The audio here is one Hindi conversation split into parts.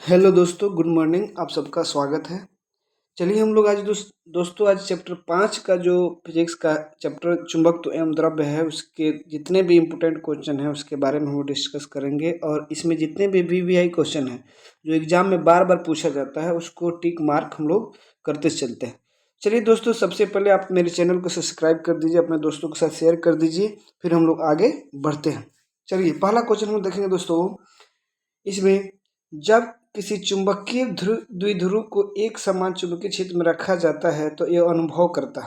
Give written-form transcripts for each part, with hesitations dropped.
हेलो दोस्तों, गुड मॉर्निंग। आप सबका स्वागत है। चलिए हम लोग आज दोस्तों आज चैप्टर 5 का जो फिजिक्स का चैप्टर चुंबकत्व एवं द्रव्य है उसके जितने भी इम्पोर्टेंट क्वेश्चन हैं उसके बारे में हम लोग डिस्कस करेंगे। और इसमें जितने भी वीवीआई क्वेश्चन हैं जो एग्जाम में बार बार पूछा जाता है उसको टिक मार्क हम लोग करते चलते हैं। चलिए दोस्तों, सबसे पहले आप मेरे चैनल को सब्सक्राइब कर दीजिए, अपने दोस्तों के साथ शेयर कर दीजिए, फिर हम लोग आगे बढ़ते हैं। चलिए पहला क्वेश्चन हम देखेंगे दोस्तों। इसमें जब किसी चुंबकीय द्विध्रुव को एक समान चुंबकीय क्षेत्र में रखा जाता है तो यह अनुभव करता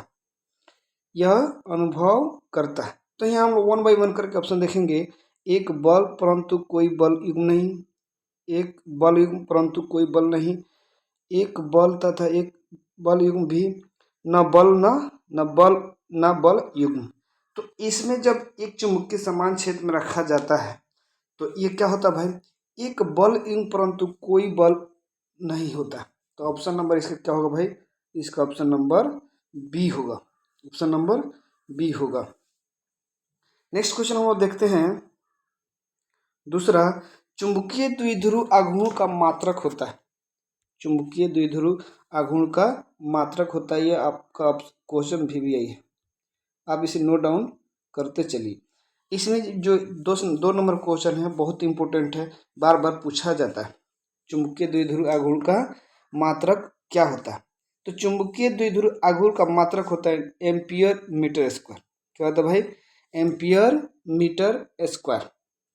है। तो यहाँ हम वन बाई वन करके ऑप्शन देखेंगे। एक बल परंतु कोई बल युग्म नहीं, एक बल युग्म परंतु कोई बल नहीं, एक बल तथा एक बल युग्म भी, न बल न बल युग्म। तो इसमें जब एक चुंबकीय समान क्षेत्र में रखा जाता है तो ये क्या होता है भाई? एक बल युग्म परंतु कोई बल नहीं होता। तो ऑप्शन नंबर इसका क्या होगा भाई? इसका ऑप्शन नंबर बी होगा। ऑप्शन नंबर बी होगा। नेक्स्ट क्वेश्चन हम लोग देखते हैं। दूसरा, चुंबकीय द्विध्रुव आघूर्ण का मात्रक होता है। चुंबकीय द्विध्रुव आघूर्ण का मात्रक होता है। ये आपका क्वेश्चन भी है, आप इसे नोट डाउन करते चलिए। इसमें जो दो नंबर क्वेश्चन है बहुत इंपॉर्टेंट है, बार बार पूछा जाता है। चुंबकीय द्विध्रुव आघूर्ण का मात्रक क्या होता है? तो चुंबकीय द्विध्रुव आघूर्ण का मात्रक होता है एम्पियर मीटर स्क्वायर। क्या होता है भाई? Ampere metre square.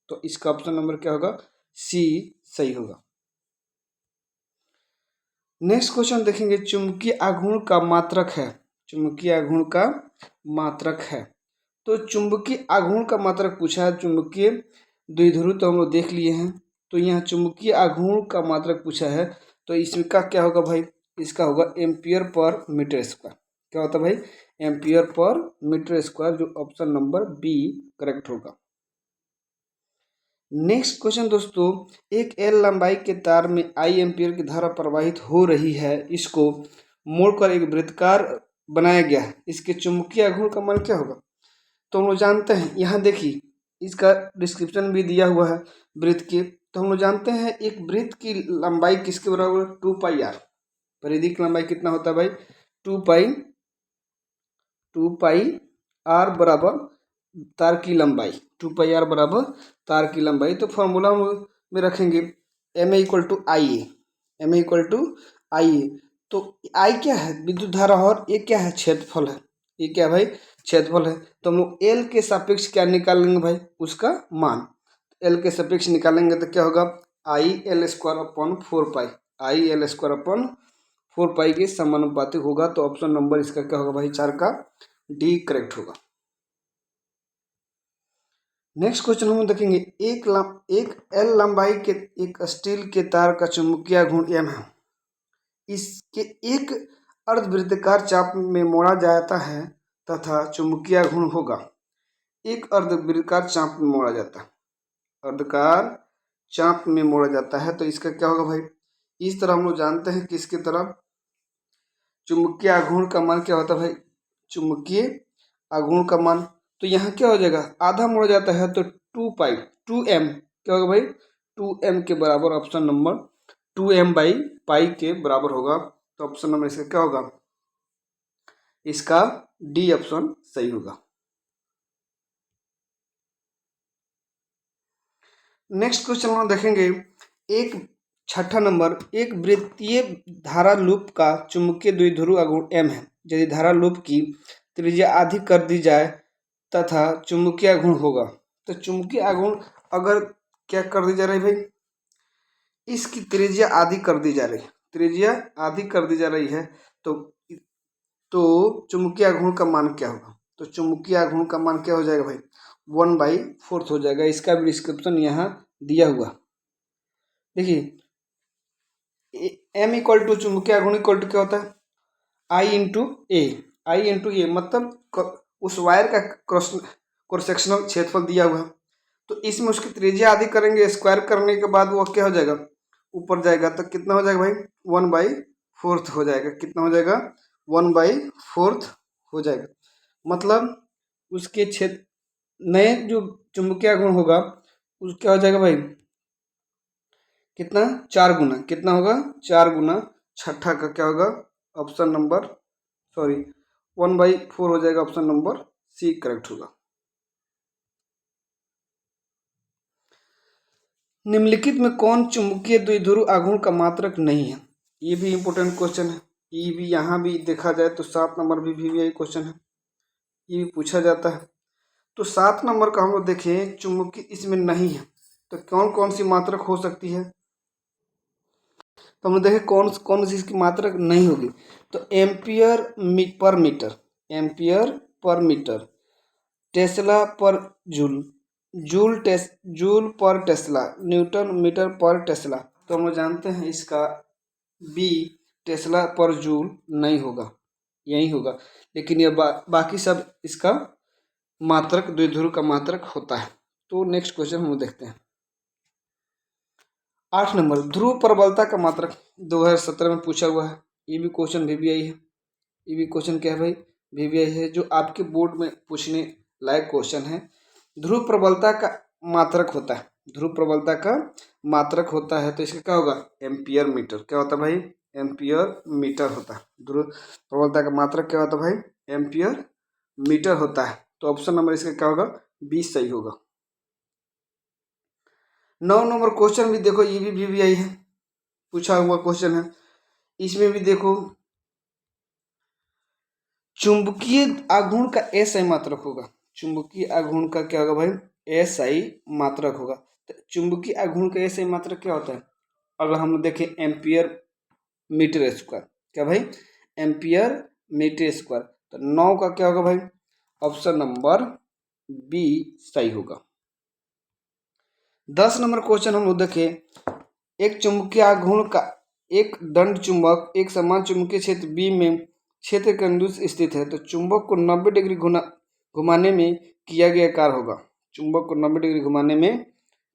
तो इसका ऑप्शन नंबर क्या होगा? सी सही होगा। नेक्स्ट क्वेश्चन देखेंगे। चुंबकीय आघूर्ण का मात्रक है। चुंबकीय आघूर्ण का मात्रक है। तो चुंबकीय आघूर्ण का मात्रक पूछा है। चुंबकीय द्विध्रुव तो हम लोग देख लिए हैं। तो यहाँ चुंबकीय आघूर्ण का मात्रक पूछा है तो इसका क्या होगा भाई? इसका होगा एम्पियर पर मीटर स्क्वायर। क्या होता है भाई? एम्पियर पर मीटर स्क्वायर, जो ऑप्शन नंबर बी करेक्ट होगा। नेक्स्ट क्वेश्चन दोस्तों, एक एल लंबाई के तार में आई एम्पियर की धारा प्रवाहित हो रही है। इसको मोड़कर एक वृत्ताकार बनाया गया है। इसके चुंबकीय आघूर्ण का मान क्या होगा? तो हम लोग जानते हैं, यहाँ देखिए इसका डिस्क्रिप्शन भी दिया हुआ है वृत्त के। तो हम लोग जानते हैं एक वृत्त की लंबाई किसके बराबर? 2πr। परिधि की लंबाई कितना होता है भाई? 2πr बराबर तार की लंबाई। 2πr बराबर तार की लंबाई। तो फॉर्मूला में रखेंगे ma equal to I A. ma equal to I A. तो आई क्या है? विद्युत धारा। और ये क्या है? क्षेत्रफल है। ये क्या भाई? क्षेत्रफल है। तो हम लोग एल के सापेक्ष क्या निकालेंगे भाई? उसका मान। एल के सापेक्ष निकालेंगे तो क्या होगा? I L square upon 4π। I L square upon 4π के समानुपातिक होगा। तो ऑप्शन नंबर इसका क्या होगा भाई? 4 का डी करेक्ट होगा। नेक्स्ट क्वेश्चन हम देखेंगे। एक एल लंबाई के एक स्टील के तार का चुंबकीय आघूर्ण एम है। इसके एक अर्धवृत्ताकार चाप में मोड़ा जाता है तथा चुंबकीय आघूर्ण होगा। एक अर्धवृत्ताकार चाप में मोड़ा जाता है। अर्धकार चाप में मोड़ा जाता है तो इसका क्या होगा भाई? इस तरह हम लोग जानते हैं कि इसकी तरफ चुंबकीय आघूर्ण का मान क्या होता है भाई? चुंबकीय आघूर्ण का मान तो यहाँ क्या हो जाएगा? आधा मोड़ा जाता है तो 2π 2m क्या होगा भाई? 2m के बराबर। ऑप्शन नंबर 2m/π के बराबर होगा। तो ऑप्शन नंबर इसका क्या होगा? इसका डी ऑप्शन सही होगा। नेक्स्ट क्वेश्चन हम देखेंगे। एक छठा नंबर, एक वृत्तीय धारा लूप का चुंबकीय द्विध्रुव आघूर्ण m है। यदि धारा लूप की त्रिज्या आधी कर दी जाए तथा चुंबकीय आघूर्ण होगा। तो चुंबकीय आघूर्ण अगर क्या कर दी जा रही है भाई? इसकी त्रिज्या आधी कर दी जा रही है। त्रिज्या आधी कर दी जा रही है तो चुंबकीय आघूर्ण का मान क्या होगा? तो चुंबकीय आघूर्ण का मान क्या हो जाएगा भाई? 1/4 हो जाएगा। इसका भी डिस्क्रिप्शन यहाँ दिया हुआ। देखिए एम इक्वल टू चुंबकीय आघूर्ण इक्वल टू क्या होता है? आई इंटू ए। आई इंटू ए मतलब उस वायर का क्रॉस सेक्शनल क्षेत्रफल दिया हुआ है। तो इसमें उसकी त्रिज्या आधी करेंगे, स्क्वायर करने के बाद वो क्या हो जाएगा? ऊपर जाएगा। तो कितना हो जाएगा भाई? 1/4 हो जाएगा। कितना हो जाएगा? 1/4 हो जाएगा। मतलब उसके क्षेत्र नए जो चुंबकीय आघूर्ण होगा उस क्या हो जाएगा भाई? कितना, 4 गुना, कितना होगा, 4 गुना। छठा का क्या होगा, ऑप्शन नंबर 1/4 हो जाएगा, ऑप्शन नंबर सी करेक्ट होगा। निम्नलिखित में कौन चुंबकीय द्विध्रुव आघूर्ण का मात्रक नहीं है। ये भी इंपॉर्टेंट क्वेश्चन है। ये भी यहाँ भी देखा जाए तो 7 नंबर भी यही क्वेश्चन है, ये भी पूछा जाता है। तो 7 नंबर का हम लोग देखें, चुंबकीय इसमें नहीं है, तो कौन कौन सी मात्रक हो सकती है। तो हम लोग देखें कौन कौन सी इसकी मात्रक नहीं होगी। तो ampere per metre, ampere per metre, tesla per joule, joule per tesla, newton metre per tesla. तो हम लोग जानते हैं इसका बी टेस्ला पर जूल नहीं होगा, यही होगा। लेकिन ये बाकी सब इसका मात्रक, द्विध्रुव का मात्रक होता है। तो नेक्स्ट क्वेश्चन हम देखते हैं। 8 नंबर, ध्रुव प्रबलता का मात्रक 2017 में पूछा हुआ है। ये भी क्वेश्चन VVI है। ये भी क्वेश्चन क्या है भाई, VVI है, जो आपके बोर्ड में पूछने लायक क्वेश्चन है। ध्रुव प्रबलता का मात्रक होता है, ध्रुव प्रबलता का मात्रक होता है, तो इसका क्या होगा, एम्पियर मीटर। क्या होता है भाई, एम्पियर मीटर होता है। ध्रुव प्रबलता का मात्रक क्या होता है भाई, एम्पियर मीटर होता है। तो ऑप्शन नंबर इसका क्या होगा, 20 सही होगा। 9 नंबर क्वेश्चन भी देखो, ये भी VVI है, पूछा हुआ क्वेश्चन है। इसमें भी देखो, चुंबकीय आघूर्ण का SI मात्रक होगा। चुंबकीय आघूर्ण का क्या होगा भाई, SI मात्रक होगा। तो चुंबकीय आघूर्ण का SI मात्रक क्या होता है, अगर हम देखें एम्पियर मीटर स्क्वायर, क्या भाई, एम्पियर मीटर स्क्वायर। तो 9 का क्या होगा भाई, ऑप्शन नंबर बी सही होगा। 10 नंबर क्वेश्चन हम लोग देखें, एक चुंबकीय आघूर्ण का एक दंड चुंबक एक समान चुंबकीय क्षेत्र B में क्षेत्र के अनुदिश स्थित है, तो चुंबक को 90 डिग्री घुमाने में किया गया कार्य होगा। चुंबक को 90 डिग्री घुमाने में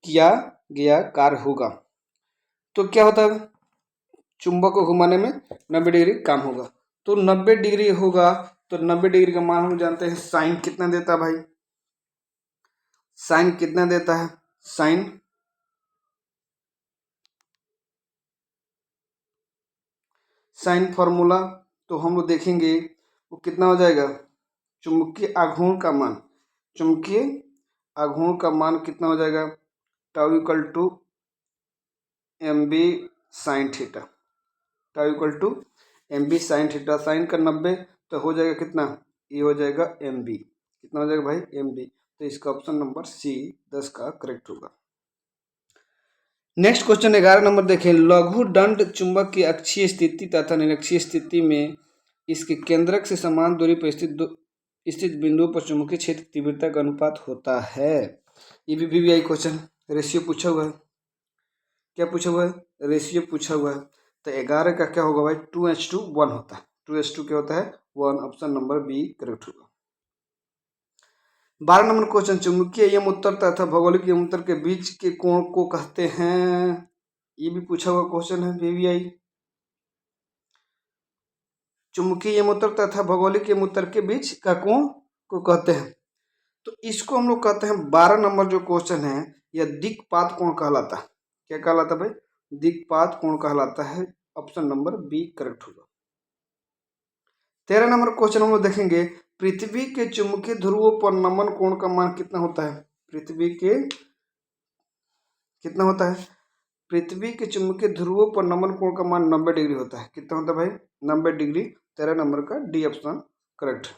किया गया कार्य होगा। तो क्या होता है, चुंबक को घुमाने में 90 डिग्री काम होगा। तो 90 डिग्री होगा, तो 90 डिग्री का मान हम जानते हैं, साइन कितना देता है भाई, साइन कितना देता है, साइन फॉर्मूला तो हम लोग देखेंगे वो कितना हो जाएगा, चुंबकीय आघूर्ण का मान, चुंबकीय आघूर्ण का मान कितना हो जाएगा, tau equal to MB sine theta, tau equal to MB sine theta. Sine का 90 तो हो जाएगा कितना, ये हो जाएगा MB, कितना हो जाएगा भाई, MB। तो इसका ऑप्शन नंबर C 10 का करेक्ट होगा। नेक्स्ट क्वेश्चन 11 नंबर देखें, लघु दंड चुंबक की अक्षीय स्थिति तथा निरक्षीय स्थिति में इसके केंद्रक से समान दूरी पर स्थित बिंदु पर चुंबकीय क्षेत्र तीव्रता का अनुपात होता है। ये भी VVI क्वेश्चन, रेशियो पूछा हुआ है। क्या पूछा हुआ है, रेशियो पूछा हुआ है। तो 11 का क्या होगा भाई, 2:1 होता है। 2:2 क्या होता है, 1, ऑप्शन नंबर बी करेक्ट होगा। 12 नंबर क्वेश्चन, चुंबकीय यम उत्तर तथा भौगोलिक यम उत्तर के बीच के कोण को कहते हैं। ये भी पूछा हुआ क्वेश्चन है VVI। चुंबकीय यम उत्तर तथा भौगोलिक यम उत्तर के बीच का कोण को कहते हैं। तो इसको हम लोग कहते हैं, 12 नंबर जो क्वेश्चन है, यह दिक्पात कोण कहलाता है। क्या कहलाता है भाई, दिक्पात कोण कहलाता है। ऑप्शन नंबर बी करेक्ट होगा। 13 नंबर क्वेश्चन हम लोग देखेंगे, पृथ्वी के चुंबकीय ध्रुवों पर नमन कोण का मान कितना होता है। पृथ्वी के कितना होता है, पृथ्वी के चुंबकीय ध्रुवों पर नमन कोण का मान 90 डिग्री होता है। कितना होता है भाई, 90 डिग्री। 13 नंबर का डी ऑप्शन करेक्ट है।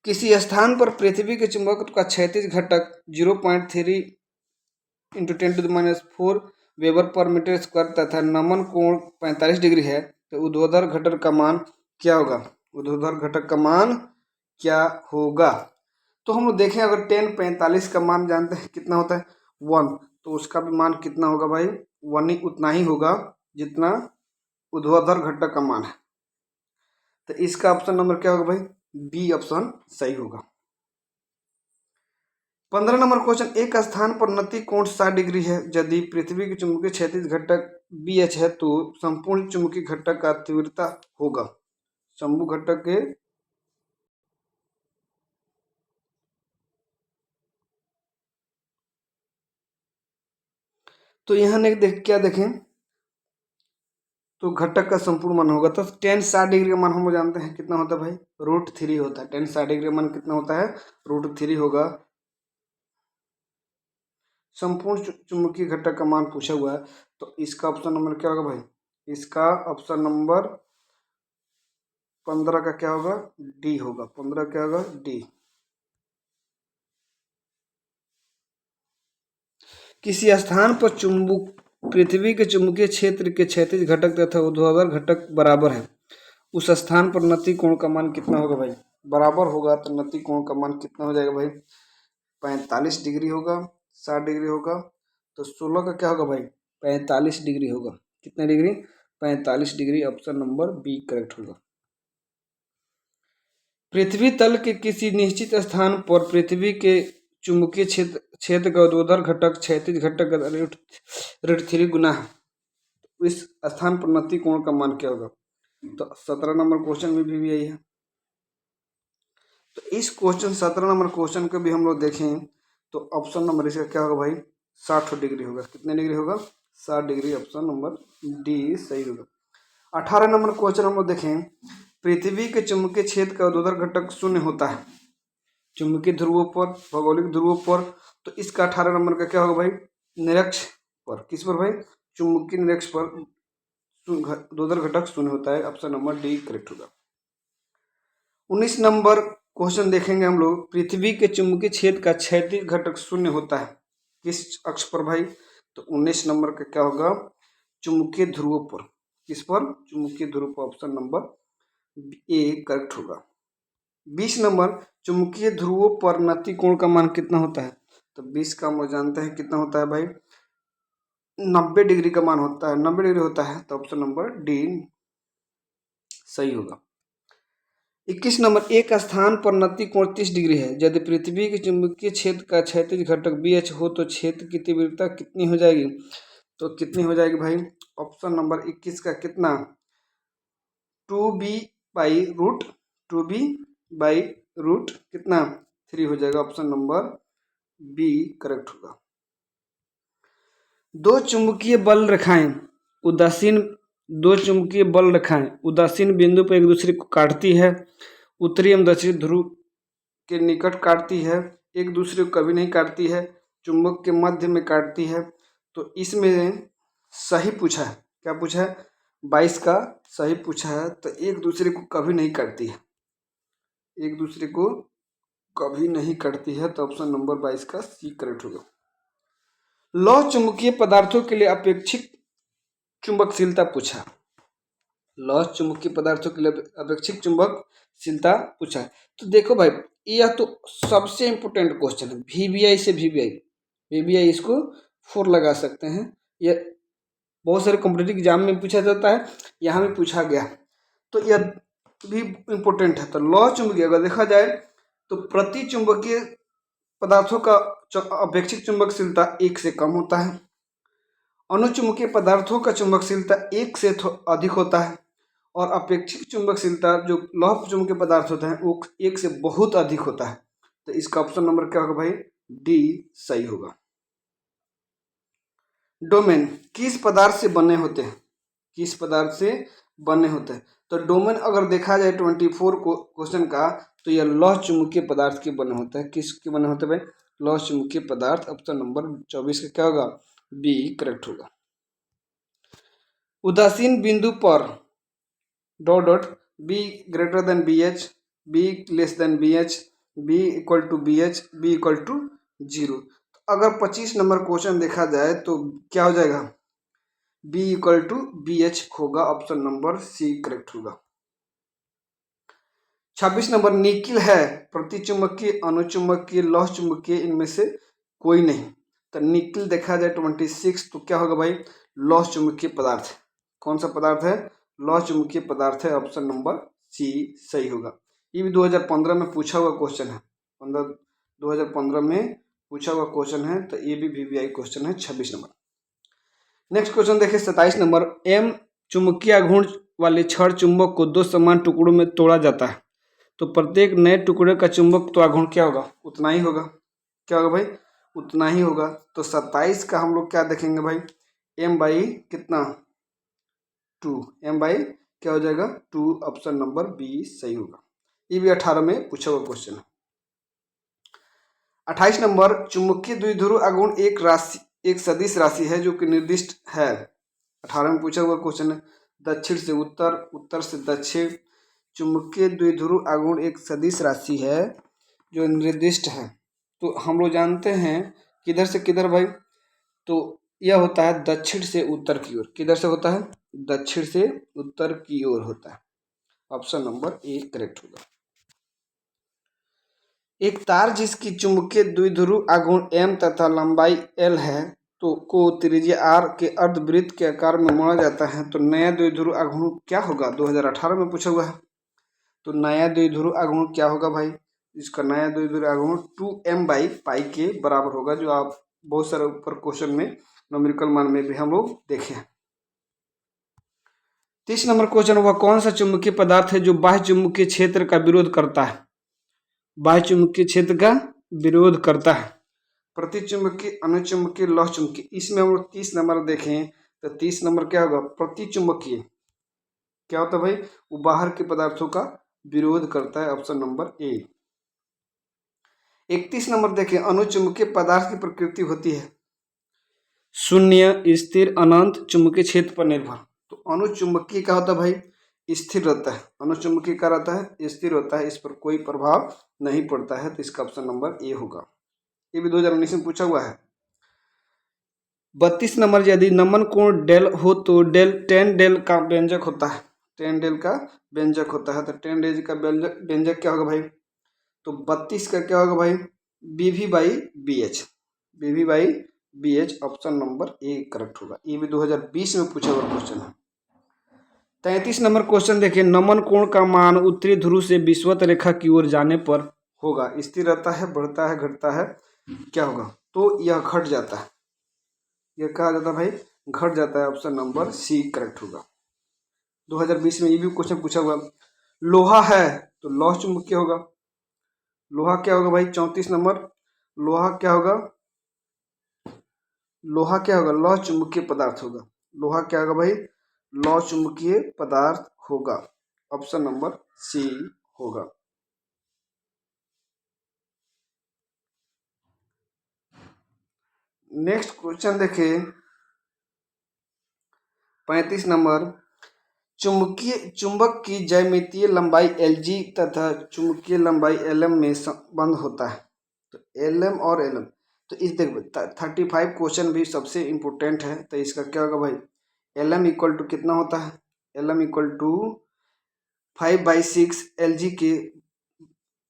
किसी स्थान पर पृथ्वी के चुंबकत्व का क्षैतिज घटक 0.3 × 10⁻⁴ वेबर पर मीटर स्क्वायर तथा नमन कोण 45 डिग्री है, तो ऊर्ध्वाधर घटक का मान क्या होगा, ऊर्ध्वाधर घटक का मान क्या होगा। तो हम लोग देखें, अगर 10 45 का मान जानते हैं कितना होता है 1, तो उसका भी मान कितना होगा भाई, 1 ही, उतना ही होगा जितना ऊर्ध्वाधर घटक का मान है। तो इसका ऑप्शन नंबर क्या होगा भाई, बी ऑप्शन सही होगा। 15 नंबर क्वेश्चन, एक स्थान पर नति कोण 60 डिग्री है, यदि पृथ्वी के चुंबकीय क्षैतिज घटक BH है, तो संपूर्ण चुंबकीय घटक का तीव्रता होगा, शंभु घटक के तो यहाँ क्या देखें तो घटक का संपूर्ण मान होगा, तो tan 60 डिग्री का मान हम लोग जानते हैं कितना होता है भाई, √3 होता है। tan 60 डिग्री का मान कितना होता है, √3 होगा। संपूर्ण चुंबकीय घटक का मान पूछा हुआ है, तो इसका ऑप्शन नंबर क्या होगा भाई, इसका ऑप्शन नंबर 15 का क्या होगा, डी होगा। 15 क्या होगा, डी। किसी स्थान पर चुंबक पृथ्वी के चुंबकीय क्षेत्र के क्षैतिज घटक तथा ऊर्ध्वाधर घटक बराबर है, उस स्थान पर नति कोण का मान कितना होगा भाई, बराबर होगा तो नति कोण का मान कितना हो जाएगा भाई, 45 डिग्री होगा, 60 डिग्री होगा, तो 16 का क्या होगा भाई, 45 डिग्री होगा। कितने degree, 45 degree. Option number B correct होगा। पृथ्वी तल के किसी निश्चित स्थान पर पृथ्वी के चुंबकीय क्षेत्र का ऊर्ध्वाधर घटक क्षैतिज घटक का √3 गुना है, इस स्थान पर नति कोण का मान क्या होगा। तो 17 नंबर क्वेश्चन में भी यही है। तो इस क्वेश्चन 17 नंबर क्वेश्चन को भी हम लोग देखें तो ऑप्शन नंबर इसका क्या होगा भाई, 60 डिग्री होगा। कितने डिग्री होगा, 60 डिग्री। ऑप्शन नंबर डी सही होगा। 18 नंबर क्वेश्चन हम लोग देखें, पृथ्वी के चुंबकीय क्षेत्र का ऊर्ध्वाधर घटक शून्य होता है चुंबकीय ध्रुवों पर, भौगोलिक ध्रुवों पर, तो इसका 18 नंबर का क्या होगा भाई, निरक्ष पर। किस पर भाई, चुंबकीय निरक्ष पर ऊर्ध्वाधर घटक शून्य होता है। ऑप्शन नंबर डी करेक्ट होगा। 19 नंबर क्वेश्चन देखेंगे हम लोग, पृथ्वी के चुंबकीय क्षेत्र का क्षैतिज घटक शून्य होता है किस अक्ष पर भाई, तो 19 नंबर का क्या होगा, चुंबकीय ध्रुवों पर। किस पर, चुंबकीय ध्रुव पर। ऑप्शन नंबर ए करेक्ट होगा। 20 नंबर, चुंबकीय ध्रुवों पर नति कोण का मान कितना होता है, तो 20 का हम लोग जानते हैं कितना होता है भाई, 90 डिग्री का मान होता है, 90 डिग्री होता है। तो ऑप्शन नंबर डी सही होगा। 21 नंबर, एक स्थान पर नति कोण 30 डिग्री है, यदि पृथ्वी के चुंबकीय क्षेत्र का क्षैतिज घटक BH हो तो क्षेत्र की तीव्रता कितनी हो जाएगी, तो कितनी हो जाएगी भाई, ऑप्शन नंबर 21 का कितना, 2b बाई रूट कितना 3 हो जाएगा। ऑप्शन नंबर बी करेक्ट होगा। दो चुंबकीय बल रेखाएं उदासीन बिंदु पर एक दूसरे को काटती है, उत्तरी एवं दक्षिणी ध्रुव के निकट काटती है, एक दूसरे को कभी नहीं काटती है, चुंबक के मध्य में काटती है। तो इसमें सही पूछा है, क्या पूछा है, 22 का सही पूछा है। तो एक दूसरे को कभी नहीं काटती है, एक दूसरे को कभी नहीं काटती है, तो ऑप्शन नंबर 22 का सी करेक्ट होगा। लौह चुंबकीय पदार्थों के लिए अपेक्षित चुंबकशीलता पूछा, लौह चुंबकीय पदार्थों के लिए अपेक्षित चुंबकशीलता पूछा। तो देखो भाई, यह तो सबसे इंपोर्टेंट क्वेश्चन है, VBI से VBI इसको 4 लगा सकते हैं। यह बहुत सारे कॉम्पिटिटिव एग्जाम में पूछा जाता है, यहाँ भी पूछा गया, तो यह भी इम्पोर्टेंट है। तो लौह चुंबकीय अगर देखा जाए तो प्रति चुंबकीय पदार्थों का अपेक्षित चुंबकशीलता 1 से कम होता है, अनुचुंबकीय पदार्थों का चुंबकशीलता 1 से अधिक होता है, और अपेक्षित चुंबकशीलता जो लौह चुंबकीय पदार्थ होते हैं वो 1 से बहुत अधिक होता है। तो इसका ऑप्शन नंबर क्या होगा भाई, डी सही होगा। डोमेन किस पदार्थ से बने होते हैं, किस पदार्थ से बने होते हैं, तो डोमेन अगर देखा जाए 24 क्वेश्चन का, तो यह लौह चुंबकीय पदार्थ के बने होते हैं। किसके बने होते हैं भाई, लौह चुंबकीय पदार्थ। ऑप्शन नंबर 24 का क्या होगा, बी करेक्ट होगा। उदासीन बिंदु पर dot B greater than BH, B less than BH, B equal to BH, B equal to 0। अगर 25 नंबर क्वेश्चन देखा जाए तो क्या हो जाएगा, बी इक्वल टू BH होगा। ऑप्शन नंबर सी करेक्ट होगा। 26 नंबर, निकिल है प्रतिचुंबकीय, अनुचुंबकीय, लौह चुंबकीय, इनमें से कोई नहीं। तो निकिल देखा जाए 26 तो क्या होगा भाई, लौह चुंबकीय पदार्थ। कौन सा पदार्थ है, लौह चुंबकीय पदार्थ है। ऑप्शन नंबर सी सही होगा। ये भी 2015 में पूछा हुआ क्वेश्चन है, 2015 में पूछा हुआ क्वेश्चन है, तो ये भी VBI क्वेश्चन है। 26 नंबर। नेक्स्ट क्वेश्चन देखिए 27 नंबर, M चुंबकीय आघूर्ण वाले छड़ चुंबक को 2 समान टुकड़ों में तोड़ा जाता है, तो प्रत्येक नए टुकड़े का चुंबक तो आघूर्ण क्या होगा, उतना ही होगा। क्या होगा भाई, उतना ही होगा। तो 27 का हम लोग क्या देखेंगे भाई, m बाई कितना 2, m बाई क्या हो जाएगा 2, ऑप्शन नंबर बी सही होगा। ये भी 18 में पूछा हुआ क्वेश्चन है। 28 नंबर, चुंबकीय द्विध्रुव आघूर्ण एक सदिश राशि है जो कि निर्दिष्ट है। 18 में पूछा हुआ क्वेश्चन है। दक्षिण से उत्तर, उत्तर से दक्षिण, चुंबकीय द्विध्रुव आघूर्ण एक सदिश राशि है जो निर्दिष्ट है। तो हम लोग जानते हैं किधर से किधर भाई, तो यह होता है दक्षिण से उत्तर की ओर। किधर से होता है? दक्षिण से उत्तर की ओर होता है। ऑप्शन नंबर ए करेक्ट होगा। एक तार जिसकी चुंबकीय द्विध्रुव आघूर्ण m तथा लंबाई l है तो को त्रिज्या r के अर्धवृत्त के आकार में मोड़ा जाता है, तो नया द्विध्रुव आघूर्ण क्या होगा? 2018 में पूछा हुआ है। तो नया द्विध्रुव आघूर्ण क्या होगा भाई? इसका नया द्विध्रुव आघूर्ण 2m बाई पाई के बराबर होगा, जो आप बहुत सारे ऊपर क्वेश्चन में न्यूमेरिकल मान में भी हम लोग देखे हैं। 30 नंबर क्वेश्चन, वह कौन सा चुंबकीय पदार्थ है जो बाह्य चुंबकीय क्षेत्र का विरोध करता है? बाह्य चुंबकीय क्षेत्र का विरोध करता है। प्रतिचुंबकीय, अनुचुंबकीय, लौह चुंबकीय। इसमें हम लोग 30 नंबर देखें तो 30 नंबर क्या होगा? प्रतिचुंबकीय। क्या होता है भाई? वो बाहर के पदार्थों का विरोध करता है, ऑप्शन नंबर ए। 31 नंबर देखें, अनुचुंबकीय पदार्थ की प्रकृति होती है शून्य, स्थिर, अनंत, चुंबकीय क्षेत्र पर निर्भर। तो अनुचुंबकीय क्या होता है भाई? स्थिर रहता है। अनुचुंबकीय क्या रहता है? स्थिर होता है, इस पर कोई प्रभाव नहीं पड़ता है, तो इसका ऑप्शन नंबर ए होगा। ये भी 2019 में पूछा हुआ है। 32 नंबर, यदि नमन कोण डेल हो तो डेल टेन डेल का व्यंजक होता है। टेन डेल का व्यंजक होता है, तो टेन डेल का व्यंजक क्या होगा भाई? तो 32 का क्या होगा भाई? B V by B H. B V by B H, option number A correct होगा। ये भी 2020 में पूछा हुआ क्वेश्चन है। 33 नंबर क्वेश्चन देखिए, नमन कोण का मान उत्तरी ध्रुव से विषुवत रेखा की ओर जाने पर होगा। स्थिर रहता है, बढ़ता है, घटता है, क्या होगा? तो यह घट जाता है। यह कहा जाता है भाई? घट जाता है, ऑप्शन नंबर सी करेक्ट होगा। 2020 में ये भी क्वेश्चन पूछा हुआ। लोहा है तो लौह चुंबकीय होगा। लोहा क्या होगा भाई? 34 नंबर, लोहा क्या होगा? लोहा क्या होगा? लौह चुंबकीय पदार्थ होगा। लोहा क्या होगा भाई? लौह चुंबकीय पदार्थ होगा, ऑप्शन नंबर सी होगा। नेक्स्ट क्वेश्चन देखिए, 35 नंबर, चुंबक की ज्यामितीय लंबाई Lg तथा चुंबकीय लंबाई Lm में संबंध होता है। तो Lm और Lm, तो इस देख 35 क्वेश्चन भी सबसे इम्पोर्टेंट है, तो इसका क्या होगा भाई? Lm इक्वल टू कितना होता है? Lm इक्वल टू 5/6 Lg के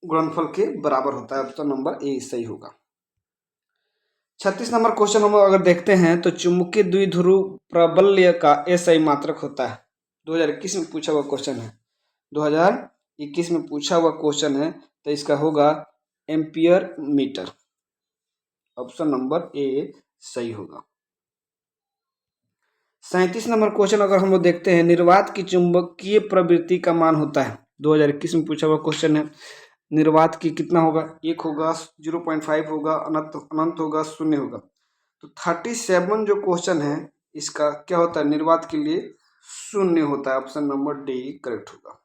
गुणनफल के बराबर होता है, ऑप्शन नंबर ए सही होगा। 36 नंबर क्वेश्चन हम अगर देखते हैं तो चुंबकीय द्विध्रुव प्राबल्य का एसआई मात्रक होता है। 2021 में पूछा हुआ क्वेश्चन है। 2021 में पूछा हुआ क्वेश्चन है, तो इसका होगा ampere metre, option number A सही होगा। 37 नंबर क्वेश्चन अगर हम लोग देखते हैं, निर्वात की चुंबकीय प्रवृत्ति का मान होता है। 2021 में पूछा हुआ क्वेश्चन है। निर्वात की कितना होगा? 1 होगा, 0.5 होगा, अनंत होगा, 0 होगा। तो 37 जो क्वेश्चन है इसका क्या होता है? निर्वात के लिए 0 होता है, ऑप्शन नंबर डी करेक्ट होगा।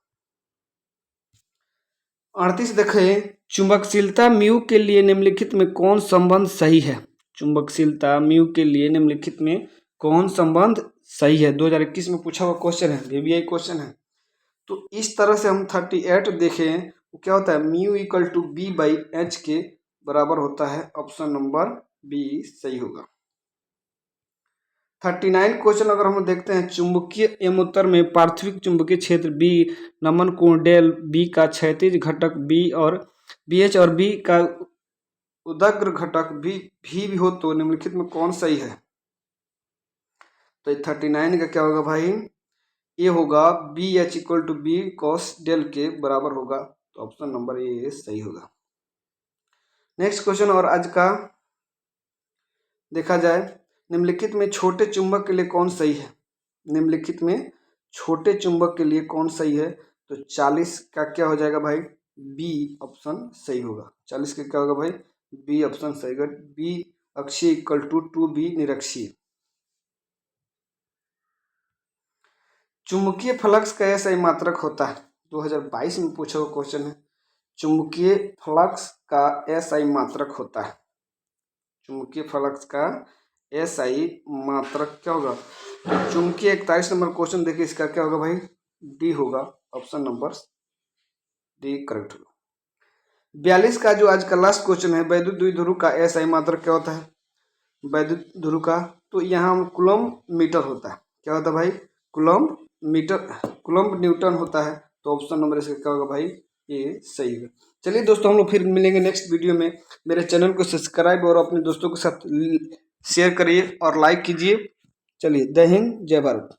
38 देखें, चुंबकशीलता म्यू के लिए निम्नलिखित में कौन संबंध सही है? चुंबकशीलता म्यू के लिए निम्नलिखित में कौन संबंध सही है? 2021 में पूछा हुआ क्वेश्चन है, वीवीआई क्वेश्चन है। तो इस तरह से हम 38 देखें, वो क्या होता है? Mu equal to B by H के बराबर होता है, ऑप्शन नंबर बी सही होगा। 39 क्वेश्चन अगर हम देखते हैं, चुंबकीय एवं उत्तर में पार्थिविक चुंबकीय क्षेत्र बी, नमन कोण डेल, बी का क्षैतिज घटक बी और बी एच और बी का उदग्र घटक भी हो तो निम्नलिखित में कौन सही है? तो 39 का क्या होगा भाई? ये होगा B H equal to B cos del के बराबर होगा, तो ऑप्शन नंबर ए सही होगा। नेक्स्ट क्वेश्चन और आज का देखा जाए, निम्नलिखित में छोटे चुंबक के लिए कौन सही है? निम्नलिखित में छोटे चुंबक के लिए कौन सही है? तो 40 का क्या हो जाएगा भाई? बी ऑप्शन सही होगा। 40 का क्या होगा भाई? बी ऑप्शन सही होगा। बी अक्षीय इक्वल टू 2b निरक्षीय। चुंबकीय फ्लक्स का एसआई मात्रक होता है, 2022 में पूछा हुआ क्वेश्चन है। चुंबकीय फ्लक्स का एसआई मात्रक होता है, चुंबकीय फ्लक्स का एसआई मात्रक क्या होगा? तो चुंबकीय 41 नंबर क्वेश्चन देखिए, इसका क्या होगा भाई? डी होगा, ऑप्शन नंबर डी करेक्ट होगा। 42 का जो आज का लास्ट क्वेश्चन है, वैद्युत द्विध्रुव का एसआई मात्रक क्या होता है? वैद्युत ध्रुव का, तो यहाँ कूलम्ब मीटर होता है। क्या होता है भाई? कूलम्ब मीटर, कूलम्ब न्यूटन होता है। तो ऑप्शन नंबर इसका क्या होगा भाई? ये सही है। चलिए दोस्तों, हम लोग फिर मिलेंगे नेक्स्ट वीडियो में। मेरे चैनल को सब्सक्राइब और अपने दोस्तों के साथ शेयर करिए और लाइक कीजिए। चलिए, जय हिंद, जय भारत।